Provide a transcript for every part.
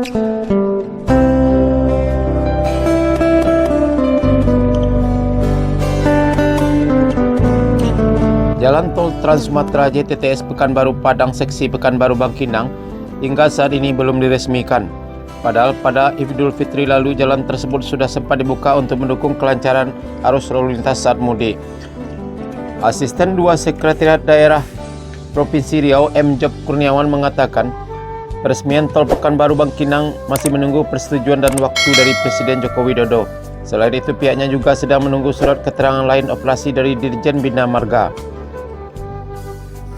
Jalan Tol Trans Sumatera JTTS Pekanbaru Padang seksi Pekanbaru Bangkinang hingga saat ini belum diresmikan. Padahal pada Idul Fitri lalu jalan tersebut sudah sempat dibuka untuk mendukung kelancaran arus lalu lintas saat mudik. Asisten 2 Sekretariat Daerah Provinsi Riau M. Job Kurniawan mengatakan, peresmian Tol Pekanbaru Bangkinang masih menunggu persetujuan dan waktu dari Presiden Joko Widodo. Selain itu, pihaknya juga sedang menunggu surat keterangan lain operasi dari Dirjen Bina Marga.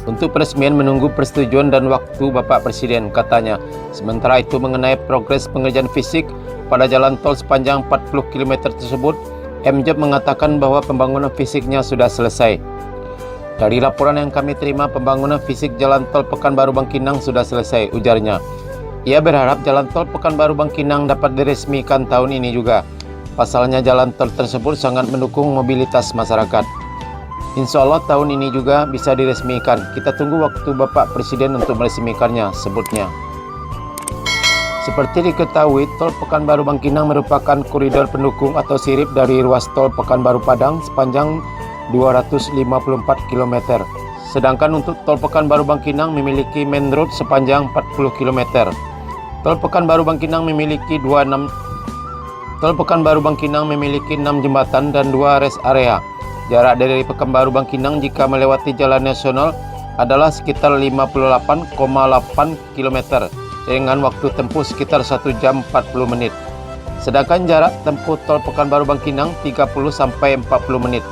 Untuk peresmian menunggu persetujuan dan waktu Bapak Presiden, katanya. Sementara itu, mengenai progres pengerjaan fisik pada jalan tol sepanjang 40 km tersebut, M. Job mengatakan bahwa pembangunan fisiknya sudah selesai. Dari laporan yang kami terima, pembangunan fisik jalan tol Pekanbaru Bangkinang sudah selesai, ujarnya. Ia berharap jalan tol Pekanbaru Bangkinang dapat diresmikan tahun ini juga. Pasalnya jalan tol tersebut sangat mendukung mobilitas masyarakat. Insya Allah tahun ini juga bisa diresmikan. Kita tunggu waktu Bapak Presiden untuk meresmikannya, sebutnya. Seperti diketahui, Tol Pekanbaru Bangkinang merupakan koridor pendukung atau sirip dari ruas Tol Pekanbaru Padang sepanjang 254 km. Sedangkan untuk Tol Pekanbaru Bangkinang memiliki main road sepanjang 40 km. Tol Pekanbaru Bangkinang memiliki 6 jembatan dan 2 rest area. Jarak dari Pekanbaru Bangkinang jika melewati jalan nasional adalah sekitar 58,8 km dengan waktu tempuh sekitar 1 jam 40 menit. Sedangkan jarak tempuh Tol Pekanbaru Bangkinang 30 sampai 40 menit.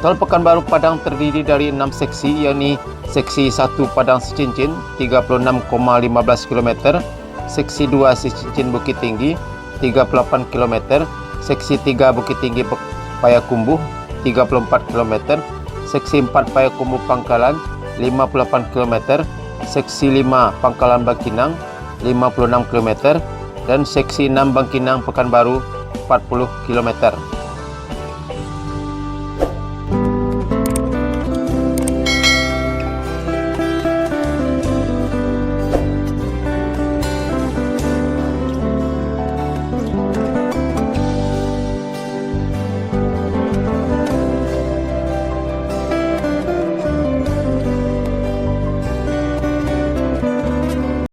Tol Pekanbaru Padang terdiri dari 6 seksi, yakni seksi 1 Padang Secincin 36,15 km, seksi 2 Secincin Bukit Tinggi 38 km, seksi 3 Bukit Tinggi Payakumbuh 34 km, seksi 4 Payakumbuh Pangkalan 58 km, seksi 5 Pangkalan Bangkinang 56 km, dan seksi 6 Bangkinang Pekanbaru 40 km.